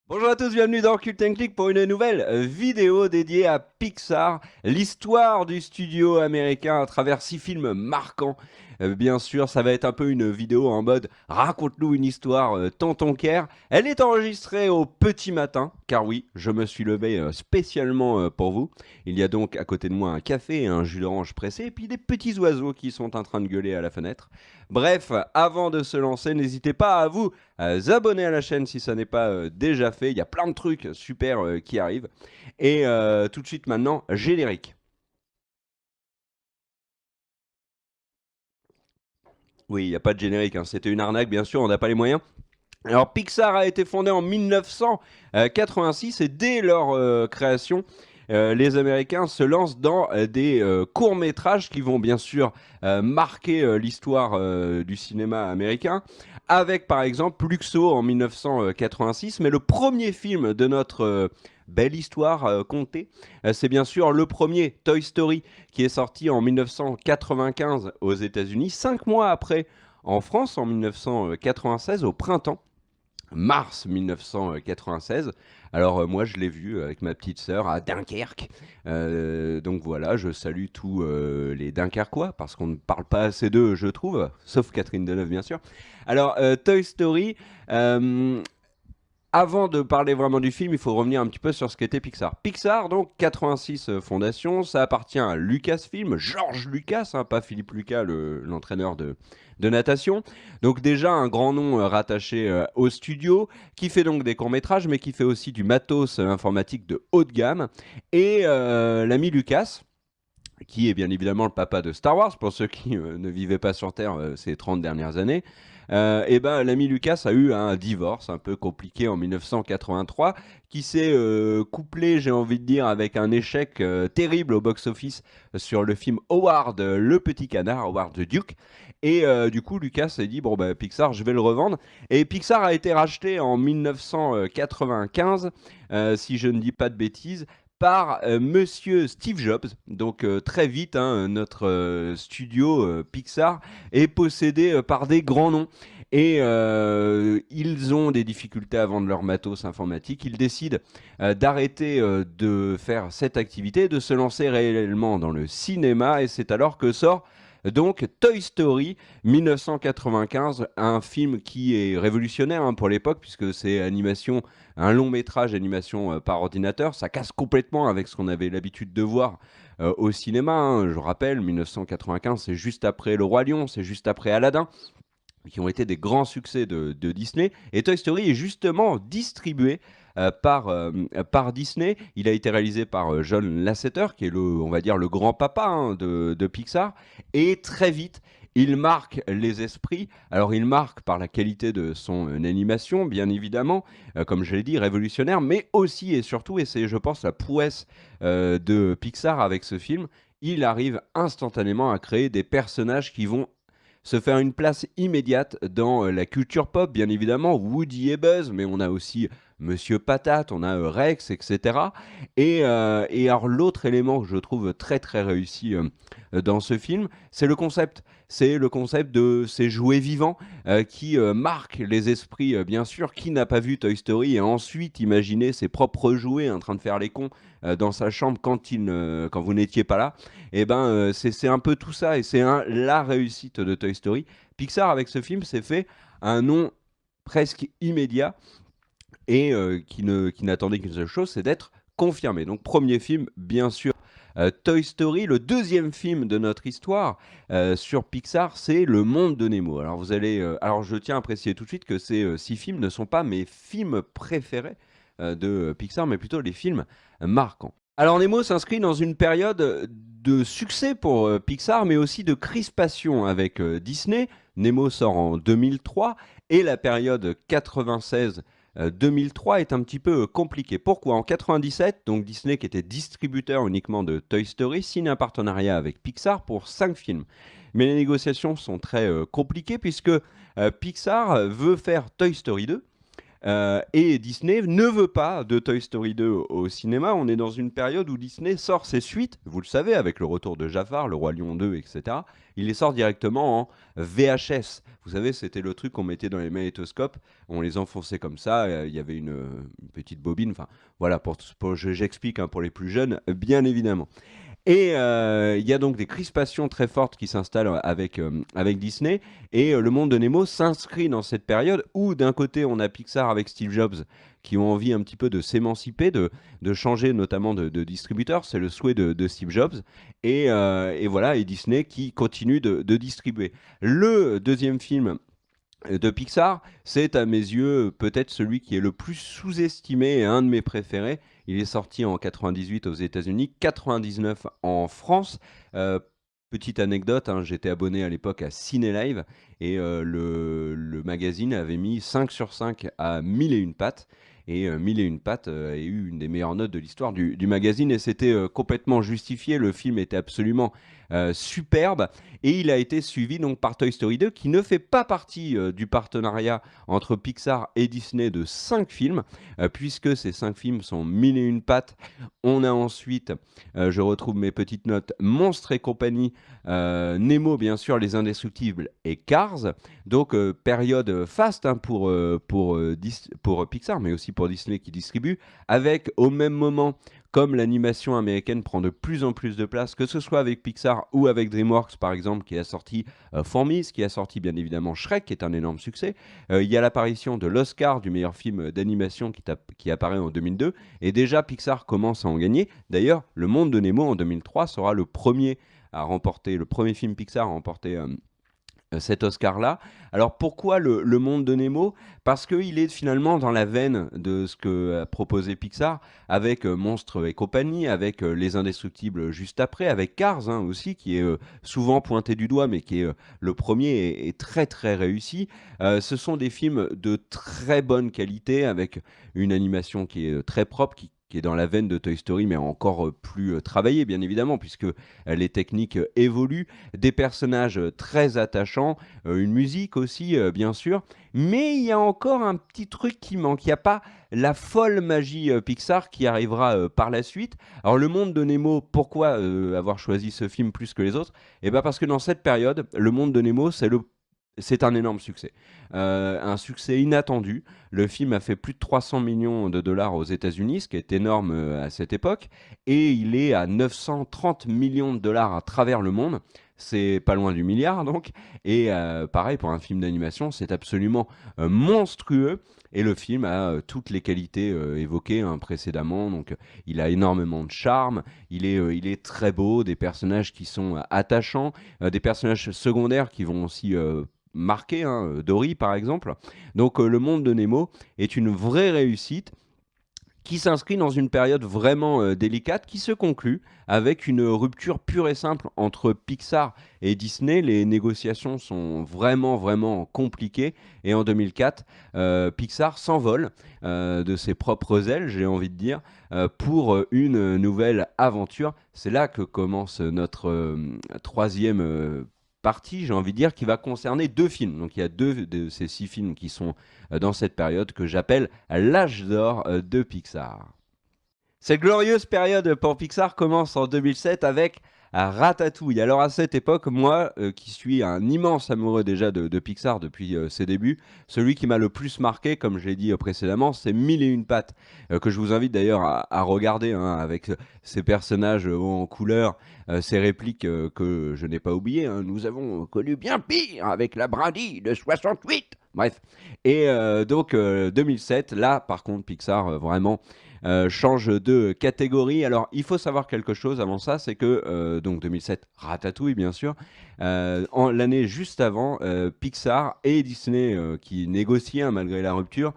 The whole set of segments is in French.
Bonjour à tous, bienvenue dans Cult & Click pour une nouvelle vidéo dédiée à Pixar, l'histoire du studio américain à travers 6 films marquants. Bien sûr, ça va être un peu une vidéo en mode raconte-nous une histoire, Tonton Care. Elle est enregistrée au petit matin, car oui, je me suis levé spécialement pour vous. Il y a donc à côté de moi un café et un jus d'orange pressé, et puis des petits oiseaux qui sont en train de gueuler à la fenêtre. Bref, avant de se lancer, n'hésitez pas à vous abonner à la chaîne si ça n'est pas déjà fait. Il y a plein de trucs super qui arrivent. Et tout de suite maintenant, générique. Oui, il n'y a pas de générique, hein. C'était une arnaque, bien sûr, on n'a pas les moyens. Alors Pixar a été fondé en 1986 et dès leur création, les Américains se lancent dans des courts-métrages qui vont bien sûr marquer l'histoire du cinéma américain, avec par exemple Luxo en 1986, mais le premier film de notre belle histoire contée, c'est bien sûr le premier Toy Story qui est sorti en 1995 aux États-Unis, 5 mois après en France en 1996 au printemps mars 1996. Alors moi je l'ai vu avec ma petite sœur à Dunkerque. Donc voilà, je salue tous les Dunkerquois parce qu'on ne parle pas assez d'eux, je trouve, sauf Catherine Deneuve bien sûr. Alors Toy Story, euh, avant de parler vraiment du film, il faut revenir un petit peu sur ce qu'était Pixar. Pixar, donc 86 fondation, ça appartient à Lucasfilm, George Lucas, hein, pas Philippe Lucas, l'entraîneur de natation. Donc déjà un grand nom rattaché au studio, qui fait donc des courts-métrages, mais qui fait aussi du matos informatique de haut de gamme. Et l'ami Lucas, qui est bien évidemment le papa de Star Wars, pour ceux qui ne vivaient pas sur Terre ces 30 dernières années, et ben l'ami Lucas a eu un divorce un peu compliqué en 1983, qui s'est couplé, j'ai envie de dire, avec un échec terrible au box-office sur le film Howard le Petit Canard, Howard the Duke. Et du coup, Lucas s'est dit, bon, bah, Pixar, je vais le revendre. Et Pixar a été racheté en 1995, si je ne dis pas de bêtises, par monsieur Steve Jobs. Donc très vite, hein, notre studio Pixar est possédé par des grands noms. Et ils ont des difficultés à vendre leur matos informatique. Ils décident d'arrêter de faire cette activité, de se lancer réellement dans le cinéma. Et c'est alors que sort donc Toy Story 1995, un film qui est révolutionnaire hein, pour l'époque, puisque c'est animation, un long métrage d'animation par ordinateur. Ça casse complètement avec ce qu'on avait l'habitude de voir au cinéma, hein. Je rappelle, 1995, c'est juste après Le Roi Lion, c'est juste après Aladdin, qui ont été des grands succès de Disney. Et Toy Story est justement distribué par Disney. Il a été réalisé par John Lasseter, qui est on va dire, le grand papa hein, de Pixar. Et très vite, il marque les esprits. Alors, il marque par la qualité de son animation, bien évidemment, comme je l'ai dit, révolutionnaire, mais aussi et surtout, et c'est, je pense, la prouesse de Pixar avec ce film, il arrive instantanément à créer des personnages qui vont se faire une place immédiate dans la culture pop, bien évidemment, Woody et Buzz, mais on a aussi Monsieur Patate, on a Rex, etc. Et alors l'autre élément que je trouve très très réussi dans ce film, c'est le concept. C'est le concept de ces jouets vivants qui marquent les esprits, bien sûr. Qui n'a pas vu Toy Story et ensuite imaginé ses propres jouets en train de faire les cons dans sa chambre quand vous n'étiez pas là. Et ben c'est un peu tout ça et c'est la réussite de Toy Story. Pixar avec ce film s'est fait un nom presque immédiat et qui n'attendait qu'une seule chose, c'est d'être confirmé. Donc premier film, bien sûr, Toy Story. Le deuxième film de notre histoire sur Pixar, c'est Le Monde de Nemo. Alors alors je tiens à préciser tout de suite que ces 6 films ne sont pas mes films préférés de Pixar, mais plutôt les films marquants. Alors Nemo s'inscrit dans une période de succès pour Pixar, mais aussi de crispation avec Disney. Nemo sort en 2003 et la période 96 2003 est un petit peu compliquée. Pourquoi? En 97, donc Disney, qui était distributeur uniquement de Toy Story, signe un partenariat avec Pixar pour 5 films. Mais les négociations sont très compliquées puisque Pixar veut faire Toy Story 2, Et Disney ne veut pas de Toy Story 2 au cinéma. On est dans une période où Disney sort ses suites, vous le savez, avec le retour de Jafar, le Roi Lion 2, etc. Il les sort directement en VHS. Vous savez, c'était le truc qu'on mettait dans les magnétoscopes, on les enfonçait comme ça, il y avait une petite bobine, enfin voilà, j'explique hein, pour les plus jeunes, bien évidemment. Et il y a donc des crispations très fortes qui s'installent avec Disney. Et le monde de Nemo s'inscrit dans cette période où d'un côté on a Pixar avec Steve Jobs qui ont envie un petit peu de s'émanciper, de changer notamment de distributeur. C'est le souhait de Steve Jobs. Et voilà, et Disney qui continue de distribuer. Le deuxième film de Pixar, c'est à mes yeux peut-être celui qui est le plus sous-estimé et un de mes préférés. Il est sorti en 98 aux États-Unis, 99 en France. Euh, Petite anecdote, hein, j'étais abonné à l'époque à Ciné Live et le magazine avait mis 5 sur 5 à Mille et une pattes. Et Mille et une pattes a eu une des meilleures notes de l'histoire du magazine et c'était complètement justifié. Le film était absolument superbe et il a été suivi donc par Toy Story 2 qui ne fait pas partie du partenariat entre Pixar et Disney de 5 films puisque ces 5 films sont Mille et une pattes. On a ensuite, je retrouve mes petites notes, Monstres et compagnie, Nemo bien sûr, Les Indestructibles et Cars. Donc période faste hein, pour Pixar mais aussi pour Disney qui distribue avec au même moment comme l'animation américaine prend de plus en plus de place, que ce soit avec Pixar ou avec DreamWorks par exemple, qui a sorti Fourmis, qui a sorti bien évidemment Shrek, qui est un énorme succès. Il y a l'apparition de l'Oscar du meilleur film d'animation qui apparaît en 2002, et déjà Pixar commence à en gagner. D'ailleurs, Le Monde de Nemo en 2003 sera le premier film Pixar à remporter cet Oscar-là. Alors pourquoi le monde de Nemo? Parce qu'il est finalement dans la veine de ce que a proposé Pixar, avec Monstres et compagnie, avec Les Indestructibles juste après, avec Cars hein, aussi, qui est souvent pointé du doigt, mais qui est le premier est très très réussi. Ce sont des films de très bonne qualité, avec une animation qui est très propre, qui est dans la veine de Toy Story, mais encore plus travaillée, bien évidemment, puisque les techniques évoluent, des personnages très attachants, une musique aussi, bien sûr, mais il y a encore un petit truc qui manque. Il n'y a pas la folle magie Pixar qui arrivera par la suite. Alors, Le Monde de Nemo, pourquoi avoir choisi ce film plus que les autres? Eh bien, parce que dans cette période, Le Monde de Nemo, c'est un énorme succès. Un succès inattendu. Le film a fait plus de 300 millions de dollars aux États-Unis, ce qui est énorme à cette époque. Et il est à 930 millions de dollars à travers le monde. C'est pas loin du milliard donc. Et pareil, pour un film d'animation, c'est absolument monstrueux. Et le film a toutes les qualités évoquées hein, précédemment. Donc, il a énormément de charme. Il est très beau. Des personnages qui sont attachants. Des personnages secondaires qui vont aussi marqué, hein, Dory par exemple. Donc Le Monde de Nemo est une vraie réussite qui s'inscrit dans une période vraiment délicate qui se conclut avec une rupture pure et simple entre Pixar et Disney. Les négociations sont vraiment vraiment compliquées et en 2004, Pixar s'envole de ses propres ailes, j'ai envie de dire, pour une nouvelle aventure. C'est là que commence notre troisième partie, j'ai envie de dire, qui va concerner deux films. Donc il y a deux de ces 6 films qui sont dans cette période que j'appelle l'âge d'or de Pixar. Cette glorieuse période pour Pixar commence en 2007 avec Ratatouille. Alors à cette époque, moi, qui suis un immense amoureux déjà de Pixar depuis ses débuts, celui qui m'a le plus marqué, comme je l'ai dit précédemment, c'est Mille et une pattes, que je vous invite d'ailleurs à regarder, hein, avec ces personnages en couleur, ces répliques que je n'ai pas oubliées. Hein. Nous avons connu bien pire avec la brindille de 68. Bref. Et donc 2007, là par contre Pixar vraiment change de catégorie. Alors, il faut savoir quelque chose avant ça, c'est que, donc 2007, Ratatouille, bien sûr, l'année juste avant, Pixar et Disney, qui négociaient, hein, malgré la rupture,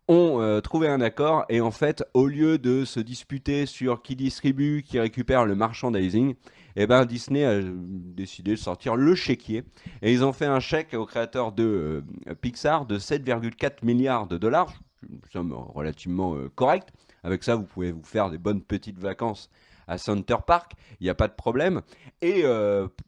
ont trouvé un accord et en fait, au lieu de se disputer sur qui distribue, qui récupère le merchandising, eh ben, Disney a décidé de sortir le chéquier et ils ont fait un chèque aux créateurs de Pixar de 7,4 milliards de dollars, une somme relativement correcte. Avec ça, vous pouvez vous faire des bonnes petites vacances à Center Park, il n'y a pas de problème. Et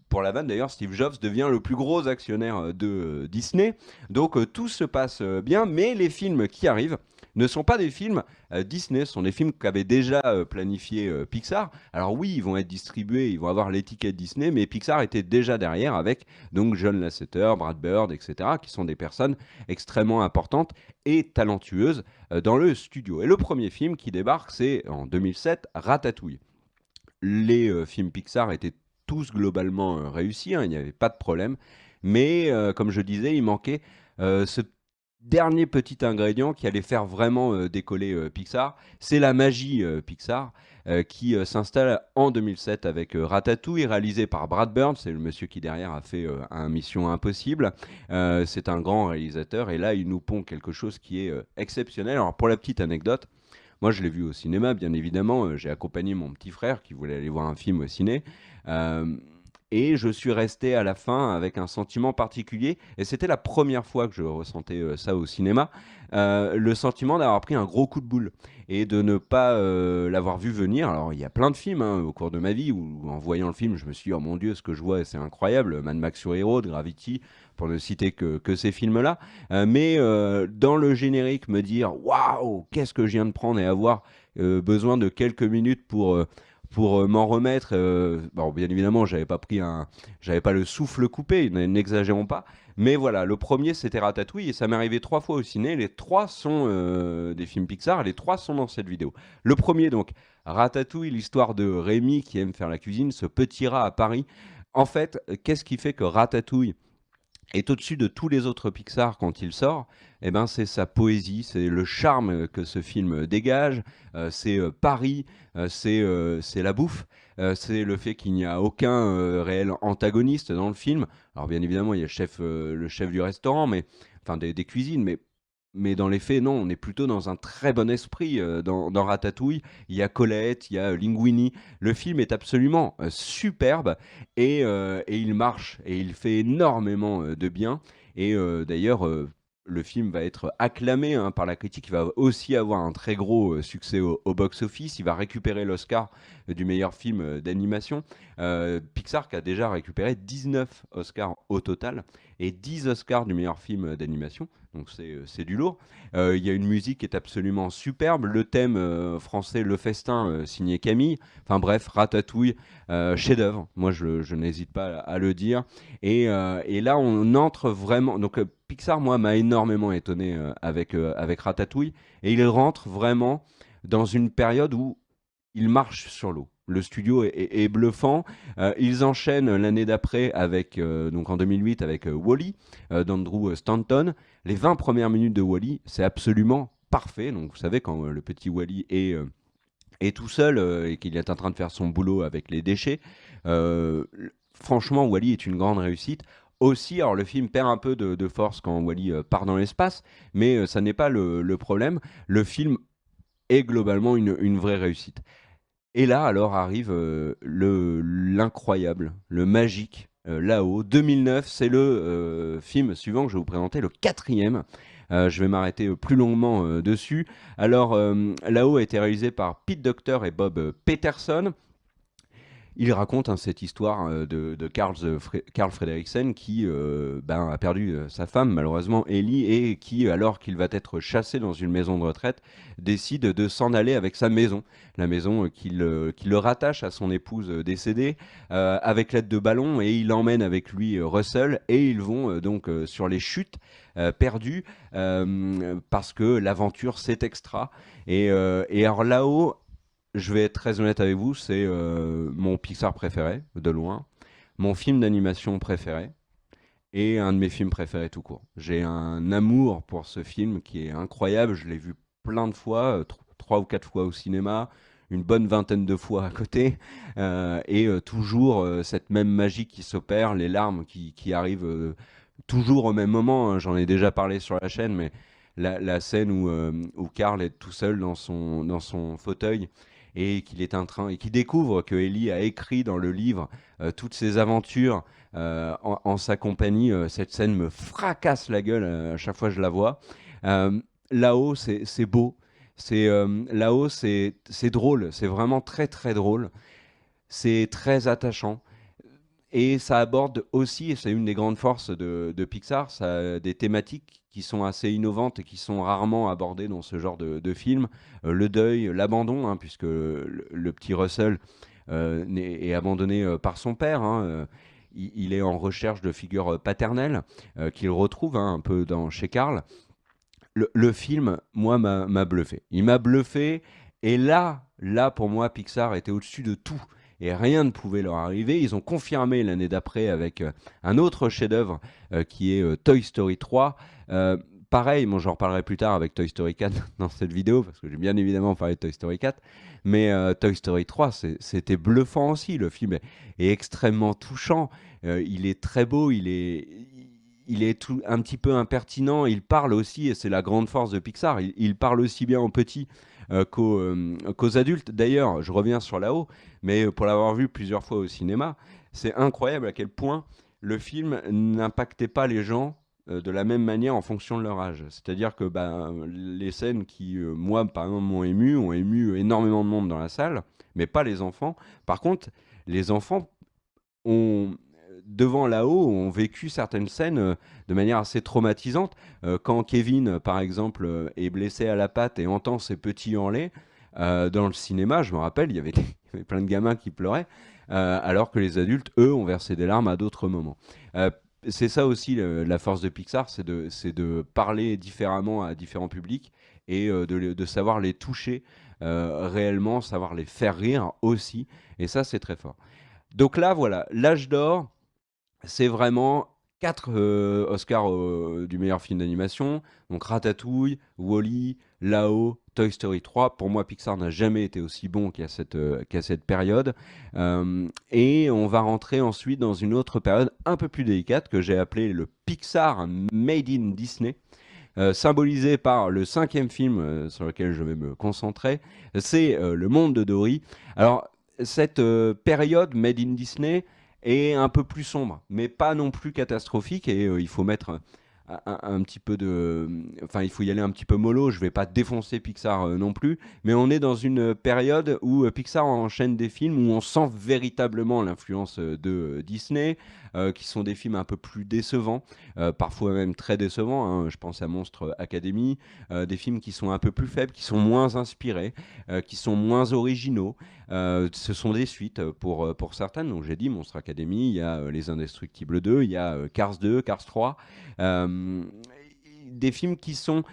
pour la vanne d'ailleurs, Steve Jobs devient le plus gros actionnaire de Disney. Donc tout se passe bien, mais les films qui arrivent ne sont pas des films Disney, ce sont des films qu'avait déjà planifié Pixar. Alors oui, ils vont être distribués, ils vont avoir l'étiquette Disney, mais Pixar était déjà derrière avec donc John Lasseter, Brad Bird, etc., qui sont des personnes extrêmement importantes et talentueuses dans le studio. Et le premier film qui débarque, c'est en 2007, Ratatouille. Les films Pixar étaient tous globalement réussis, hein, il n'y avait pas de problème, mais comme je disais, il manquait ce dernier petit ingrédient qui allait faire vraiment décoller Pixar, c'est la magie Pixar qui s'installe en 2007 avec Ratatouille, réalisé par Brad Bird, c'est le monsieur qui derrière a fait un Mission Impossible. C'est un grand réalisateur et là il nous pond quelque chose qui est exceptionnel. Alors pour la petite anecdote, moi je l'ai vu au cinéma bien évidemment, j'ai accompagné mon petit frère qui voulait aller voir un film au ciné. Euh, et je suis resté à la fin avec un sentiment particulier. Et c'était la première fois que je ressentais ça au cinéma. Le sentiment d'avoir pris un gros coup de boule et de ne pas l'avoir vu venir. Alors, il y a plein de films hein, au cours de ma vie où, en voyant le film, je me suis dit, oh mon Dieu, ce que je vois, c'est incroyable. Mad Max sur Hero, de Gravity, pour ne citer que ces films-là. Mais dans le générique, me dire, waouh, qu'est-ce que je viens de prendre et avoir besoin de quelques minutes pour m'en remettre. Bon, bien évidemment, j'avais pas le souffle coupé, n'exagérons pas. Mais voilà, le premier c'était Ratatouille et ça m'est arrivé 3 fois au ciné. Les 3 sont des films Pixar, les 3 sont dans cette vidéo. Le premier donc, Ratatouille, l'histoire de Rémi qui aime faire la cuisine, ce petit rat à Paris. En fait, qu'est-ce qui fait que Ratatouille est au-dessus de tous les autres Pixar quand il sort? Eh ben, c'est sa poésie, c'est le charme que ce film dégage, c'est Paris, c'est la bouffe, c'est le fait qu'il n'y a aucun réel antagoniste dans le film. Alors bien évidemment, il y a le chef du restaurant, mais enfin des cuisines, mais dans les faits, non, on est plutôt dans un très bon esprit dans Ratatouille. Il y a Colette, il y a Linguini. Le film est absolument superbe et il marche et il fait énormément de bien. Et d'ailleurs, le film va être acclamé hein, par la critique. Il va aussi avoir un très gros succès au box-office. Il va récupérer l'Oscar du meilleur film d'animation. Pixar qui a déjà récupéré 19 Oscars au total et 10 Oscars du meilleur film d'animation. Donc c'est du lourd. Il y a une musique qui est absolument superbe. Le thème français Le Festin, signé Camille. Enfin bref, Ratatouille, chef-d'œuvre. Moi, je n'hésite pas à le dire. Et là, on entre vraiment. Donc Pixar, moi, m'a énormément étonné avec Ratatouille. Et il rentre vraiment dans une période où il marche sur l'eau. Le studio est bluffant. Ils enchaînent l'année d'après donc en 2008 avec Wall-E d'Andrew Stanton. Les 20 premières minutes de Wall-E, c'est absolument parfait. Donc vous savez quand le petit Wall-E est tout seul et qu'il est en train de faire son boulot avec les déchets. euh, Franchement, Wall-E est une grande réussite. Aussi, alors le film perd un peu de force quand Wall-E part dans l'espace, mais ça n'est pas le problème. Le film est globalement une vraie réussite. Et là, alors arrive l'incroyable, le magique, là-haut. 2009, c'est le film suivant que je vais vous présenter, le quatrième. Je vais m'arrêter plus longuement dessus. Alors, là-haut a été réalisé par Pete Docter et Bob Peterson. Il raconte hein, cette histoire de Carl Fredricksen qui a perdu sa femme, malheureusement, Ellie, et qui, alors qu'il va être chassé dans une maison de retraite, décide de s'en aller avec sa maison. La maison qui le rattache à son épouse décédée, avec l'aide de ballons, et il emmène avec lui Russell, et ils vont donc sur les chutes perdues, parce que l'aventure, c'est extra. Et alors là-haut, je vais être très honnête avec vous, c'est mon Pixar préféré, de loin, mon film d'animation préféré, et un de mes films préférés tout court. J'ai un amour pour ce film qui est incroyable, je l'ai vu plein de fois, 3 ou 4 fois au cinéma, une bonne vingtaine de fois à côté, et toujours cette même magie qui s'opère, les larmes qui arrivent toujours au même moment, hein. J'en ai déjà parlé sur la chaîne, mais la scène où Carl est tout seul dans son fauteuil et qu'il est en train et qu'il découvre que Ellie a écrit dans le livre toutes ses aventures en sa compagnie, cette scène me fracasse la gueule à chaque fois que je la vois. Là-haut, c'est beau, Là-haut, c'est drôle, c'est vraiment très très drôle, c'est très attachant. Et ça aborde aussi, et c'est une des grandes forces de Pixar, ça a des thématiques qui sont assez innovantes et qui sont rarement abordées dans ce genre de film. Le deuil, l'abandon, hein, puisque le petit Russell est abandonné par son père, hein, il est en recherche de figure paternelle qu'il retrouve, hein, un peu chez Carl. Le film, moi, m'a bluffé. Il m'a bluffé. Et là, pour moi, Pixar était au-dessus de tout. Et rien ne pouvait leur arriver. Ils ont confirmé l'année d'après avec un autre chef-d'œuvre qui est Toy Story 3. Euh, Pareil, moi j'en reparlerai plus tard avec Toy Story 4 dans cette vidéo, parce que j'ai bien évidemment parlé de Toy Story 4. Mais Toy Story 3, c'était bluffant aussi. Le film est extrêmement touchant. Il est très beau. Il est un petit peu impertinent. Il parle aussi, et c'est la grande force de Pixar, il parle aussi bien aux petits qu'aux adultes. D'ailleurs, je reviens sur là-haut, mais pour l'avoir vu plusieurs fois au cinéma, c'est incroyable à quel point le film n'impactait pas les gens de la même manière en fonction de leur âge. C'est-à-dire que les scènes qui, moi, par exemple, ont ému énormément de monde dans la salle, mais pas les enfants. Par contre, les enfants ont, devant là-haut, ont vécu certaines scènes de manière assez traumatisante. Quand Kevin, par exemple, est blessé à la patte et entend ses petits hurler, dans le cinéma, je me rappelle, il y avait plein de gamins qui pleuraient, alors que les adultes, eux, ont versé des larmes à d'autres moments. Euh, c'est ça aussi la force de Pixar, c'est de parler différemment à différents publics et de savoir les toucher réellement, savoir les faire rire aussi. Et ça, c'est très fort. Donc là, voilà, l'âge d'or, c'est vraiment 4 Oscars du meilleur film d'animation. Donc Ratatouille, Wall-E, Lao, Toy Story 3. Pour moi, Pixar n'a jamais été aussi bon qu'à cette période. Et on va rentrer ensuite dans une autre période un peu plus délicate que j'ai appelée le Pixar Made in Disney. Symbolisé par le cinquième film sur lequel je vais me concentrer, c'est Le Monde de Dory. Alors, cette période Made in Disney est un peu plus sombre, mais pas non plus catastrophique, et il faut mettre un petit peu de... Enfin, il faut y aller un petit peu mollo, je vais pas défoncer Pixar non plus, mais on est dans une période où Pixar enchaîne des films où on sent véritablement l'influence de Disney, qui sont des films un peu plus décevants, parfois même très décevants, hein. Je pense à Monstre Academy, des films qui sont un peu plus faibles, qui sont moins inspirés, qui sont moins originaux. Ce sont des suites pour certaines. Donc j'ai dit Monstre Academy, il y a Les Indestructibles 2, il y a Cars 2, Cars 3. Euh, des films qui sont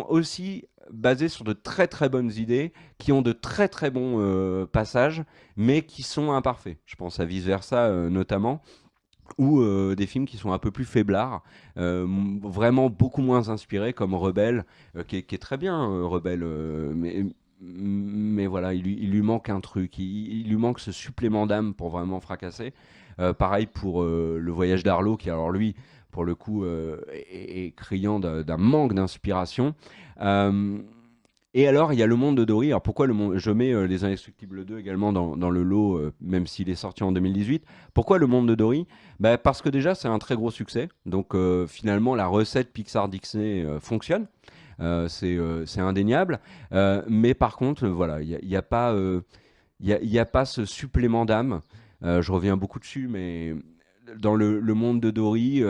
aussi basés sur de très très bonnes idées, qui ont de très très bons passages, mais qui sont imparfaits. Je pense à Vice Versa notamment, ou des films qui sont un peu plus faiblards, vraiment beaucoup moins inspirés, comme Rebelle, qui est très bien, Rebelle, mais voilà, il lui manque un truc, il lui manque ce supplément d'âme pour vraiment fracasser. Pareil pour Le Voyage d'Arlo, qui alors lui, pour le coup, est criant d'un manque d'inspiration. Euh, et alors, il y a Le Monde de Dory. Alors, pourquoi je mets Les Indestructibles 2 également dans le lot, même s'il est sorti en 2018. Pourquoi Le Monde de Dory? Bah, parce que déjà, c'est un très gros succès. Donc, finalement, la recette Pixar-Disney fonctionne. C'est indéniable. Mais par contre, voilà, il y a pas, il y a pas ce supplément d'âme. Je reviens beaucoup dessus, mais dans le monde de Dory,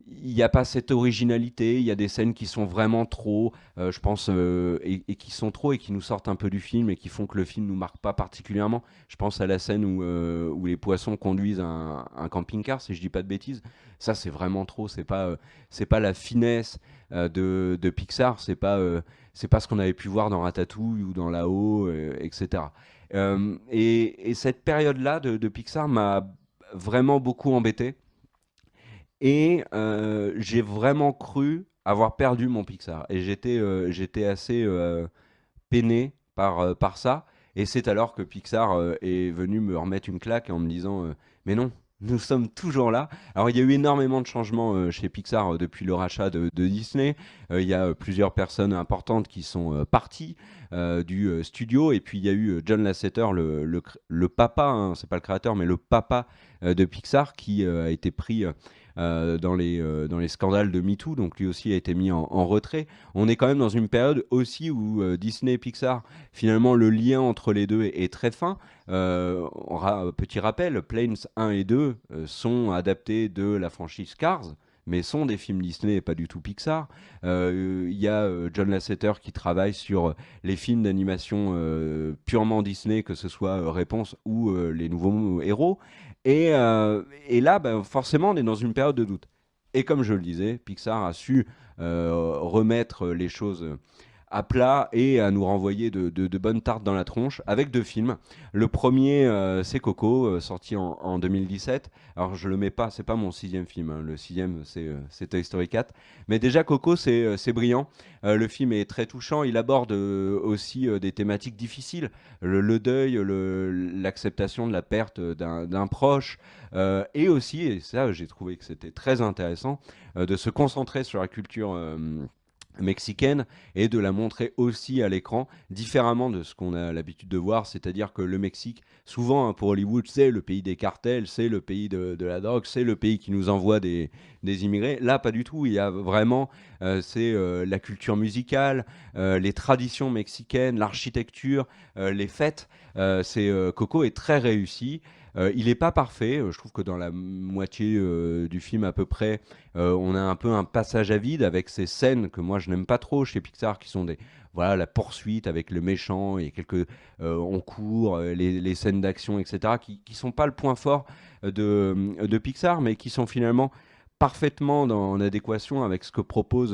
il n'y a pas cette originalité, il y a des scènes qui sont vraiment trop, je pense, et qui sont trop et qui nous sortent un peu du film et qui font que le film nous marque pas particulièrement. Je pense à la scène où les poissons conduisent un camping-car, si je dis pas de bêtises. Ça, c'est vraiment trop. C'est pas la finesse de Pixar. C'est pas ce qu'on avait pu voir dans Ratatouille ou dans Là-haut, etc. Et cette période-là de Pixar m'a vraiment beaucoup embêté. Et j'ai vraiment cru avoir perdu mon Pixar. Et j'étais assez peiné par ça. Et c'est alors que Pixar est venu me remettre une claque en me disant mais non, nous sommes toujours là. Alors il y a eu énormément de changements chez Pixar depuis le rachat de Disney. Il y a plusieurs personnes importantes qui sont parties du studio. Et puis il y a eu John Lasseter, le papa, hein, c'est pas le créateur, mais le papa de Pixar qui a été pris dans les scandales de MeToo, donc lui aussi a été mis en retrait. On est quand même dans une période aussi où Disney et Pixar, finalement, le lien entre les deux est très fin. Petit rappel, Planes 1 et 2 sont adaptés de la franchise Cars, mais sont des films Disney et pas du tout Pixar. Il y a John Lasseter qui travaille sur les films d'animation purement Disney, que ce soit Réponse ou les nouveaux héros. Et là, bah, forcément, on est dans une période de doute. Et comme je le disais, Pixar a su remettre les choses à plat et à nous renvoyer de bonnes tartes dans la tronche avec deux films. Le premier, c'est Coco, sorti en 2017. Alors je le mets pas, c'est pas mon sixième film, hein. Le sixième, c'est Toy Story 4. Mais déjà Coco, c'est brillant. Le film est très touchant. Il aborde aussi des thématiques difficiles, le deuil, l'acceptation de la perte d'un proche, et aussi, et ça j'ai trouvé que c'était très intéressant, de se concentrer sur la culture mexicaine et de la montrer aussi à l'écran différemment de ce qu'on a l'habitude de voir, c'est-à-dire que le Mexique, souvent hein, pour Hollywood, c'est le pays des cartels, c'est le pays de la drogue, c'est le pays qui nous envoie des immigrés. Là, pas du tout, il y a vraiment, c'est la culture musicale, les traditions mexicaines, l'architecture, les fêtes. Coco est très réussi. Il n'est pas parfait, je trouve que dans la moitié du film à peu près, on a un peu un passage à vide avec ces scènes que moi je n'aime pas trop chez Pixar qui sont voilà, la poursuite avec le méchant et on court, les scènes d'action, etc., qui sont pas le point fort de Pixar, mais qui sont finalement parfaitement en adéquation avec ce que propose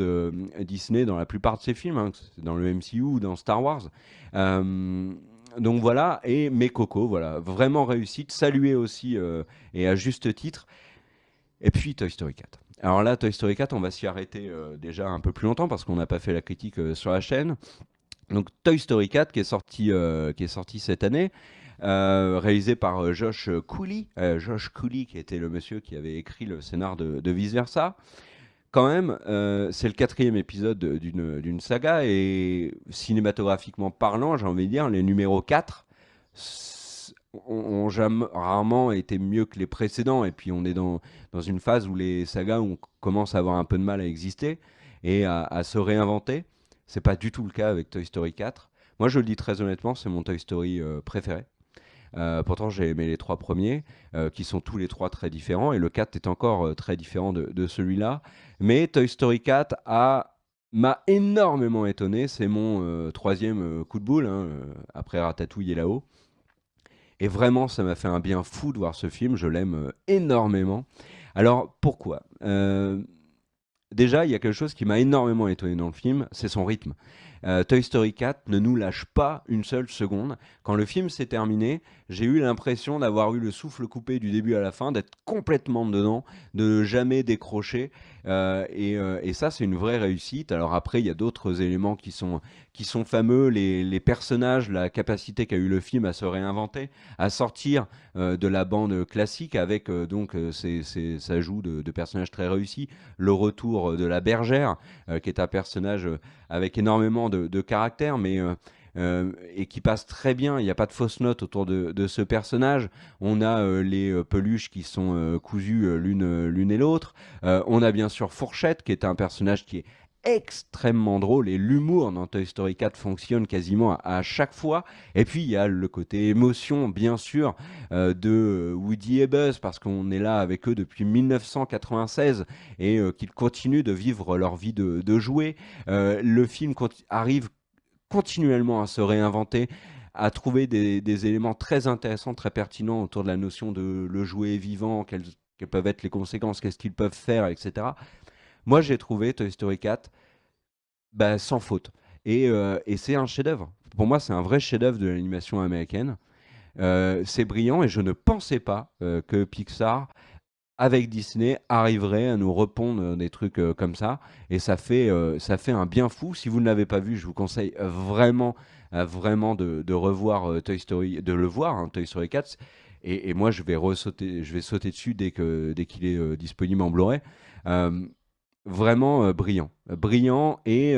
Disney dans la plupart de ses films, hein, que c'est dans le MCU ou dans Star Wars. Euh, donc voilà, et mes Coco, voilà, vraiment réussite, saluée aussi et à juste titre. Et puis Toy Story 4. Alors là, Toy Story 4, on va s'y arrêter déjà un peu plus longtemps parce qu'on n'a pas fait la critique sur la chaîne. Donc Toy Story 4 qui est sorti cette année, réalisé par Josh Cooley. Josh Cooley qui était le monsieur qui avait écrit le scénar de Vice Versa. Quand même, c'est le quatrième épisode d'une saga et cinématographiquement parlant, j'ai envie de dire, les numéros 4 ont jamais, rarement été mieux que les précédents. Et puis on est dans une phase où les sagas commencent à avoir un peu de mal à exister et à se réinventer. C'est pas du tout le cas avec Toy Story 4. Moi, je le dis très honnêtement, c'est mon Toy Story préféré. Pourtant, j'ai aimé les trois premiers, qui sont tous les trois très différents, et le 4 est encore très différent de celui-là. Mais Toy Story 4 m'a énormément étonné. C'est mon troisième coup de boule, hein, après Ratatouille et là-haut. Et vraiment, ça m'a fait un bien fou de voir ce film. Je l'aime énormément. Alors, pourquoi Déjà, il y a quelque chose qui m'a énormément étonné dans le film, c'est son rythme. Toy Story 4 ne nous lâche pas une seule seconde. Quand le film s'est terminé, j'ai eu l'impression d'avoir eu le souffle coupé du début à la fin, d'être complètement dedans, de jamais décrocher. Et ça, c'est une vraie réussite. Alors après, il y a d'autres éléments qui sont fameux, les personnages, la capacité qu'a eu le film à se réinventer, à sortir de la bande classique avec ces ajouts de personnages très réussis. Le retour de la bergère, qui est un personnage avec énormément de caractère, mais et qui passe très bien. Il n'y a pas de fausse note autour de ce personnage. On a les peluches qui sont cousues l'une et l'autre. On a bien sûr Fourchette, qui est un personnage qui est extrêmement drôle et l'humour dans Toy Story 4 fonctionne quasiment à chaque fois. Et puis il y a le côté émotion bien sûr de Woody et Buzz parce qu'on est là avec eux depuis 1996 et qu'ils continuent de vivre leur vie de jouet. Le film arrive continuellement à se réinventer, à trouver des éléments très intéressants, très pertinents autour de la notion de le jouet vivant, quelles peuvent être les conséquences, qu'est-ce qu'ils peuvent faire, etc. Moi, j'ai trouvé Toy Story 4 bah, sans faute. Et c'est un chef-d'œuvre. Pour moi, c'est un vrai chef-d'œuvre de l'animation américaine. C'est brillant et je ne pensais pas que Pixar, avec Disney, arriverait à nous répondre des trucs comme ça. Et ça fait un bien fou. Si vous ne l'avez pas vu, je vous conseille vraiment, vraiment de revoir Toy Story, de le voir, hein, Toy Story 4. Et moi, je vais sauter dessus dès qu'il est disponible en Blu-ray. Euh, Vraiment brillant. Brillant et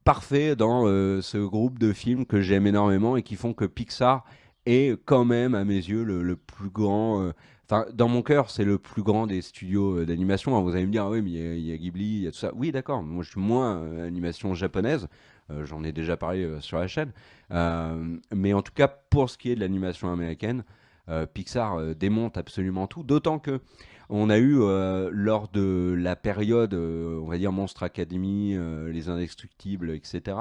parfait dans ce groupe de films que j'aime énormément et qui font que Pixar est quand même, à mes yeux, le plus grand Enfin, dans mon cœur, c'est le plus grand des studios d'animation. Alors, vous allez me dire, ah oui, mais il y a Ghibli, il y a tout ça. Oui, d'accord. Moi, je suis moins animation japonaise. J'en ai déjà parlé sur la chaîne. Mais en tout cas, pour ce qui est de l'animation américaine, Pixar démonte absolument tout. D'autant que on a eu, lors de la période, on va dire Monstre Academy, Les Indestructibles, etc.,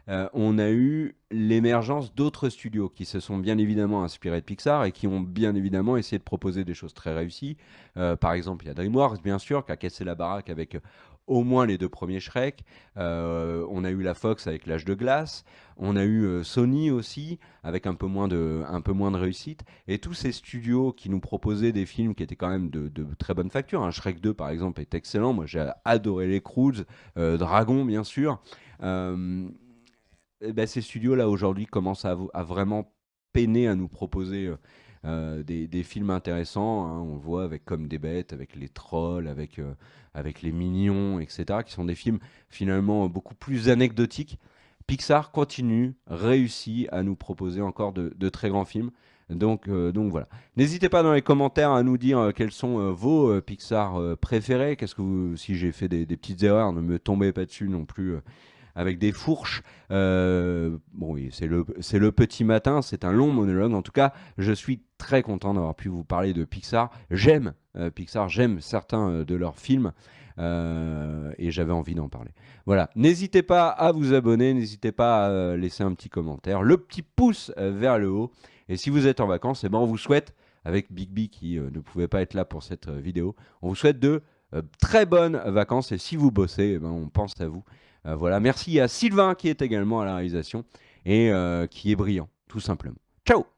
on a eu l'émergence d'autres studios qui se sont bien évidemment inspirés de Pixar et qui ont bien évidemment essayé de proposer des choses très réussies. Par exemple, il y a DreamWorks, bien sûr, qui a cassé la baraque avec au moins les deux premiers Shrek. On a eu la Fox avec L'Âge de glace. On a eu Sony aussi, avec un peu moins de réussite. Et tous ces studios qui nous proposaient des films qui étaient quand même de très bonne facture. Shrek 2, par exemple, est excellent. Moi, j'ai adoré les Croods, Dragon, bien sûr. Euh, eh ben, ces studios-là, aujourd'hui, commencent à vraiment peiner à nous proposer des films intéressants. On le voit avec Comme des bêtes, avec Les Trolls, avec Les Mignons, etc., qui sont des films finalement beaucoup plus anecdotiques. Pixar continue, réussit à nous proposer encore de très grands films. Donc voilà. N'hésitez pas dans les commentaires à nous dire quels sont vos Pixar préférés. Si j'ai fait des petites erreurs, ne me tombez pas dessus non plus avec des fourches. Bon, oui, c'est le petit matin, c'est un long monologue. En tout cas, je suis très content d'avoir pu vous parler de Pixar. J'aime Pixar, j'aime certains de leurs films. Et j'avais envie d'en parler. Voilà, n'hésitez pas à vous abonner, n'hésitez pas à laisser un petit commentaire, le petit pouce vers le haut. Et si vous êtes en vacances, eh ben on vous souhaite, avec Big B qui ne pouvait pas être là pour cette vidéo, on vous souhaite de très bonnes vacances. Et si vous bossez, eh ben on pense à vous. Voilà, merci à Sylvain qui est également à la réalisation et qui est brillant, tout simplement. Ciao!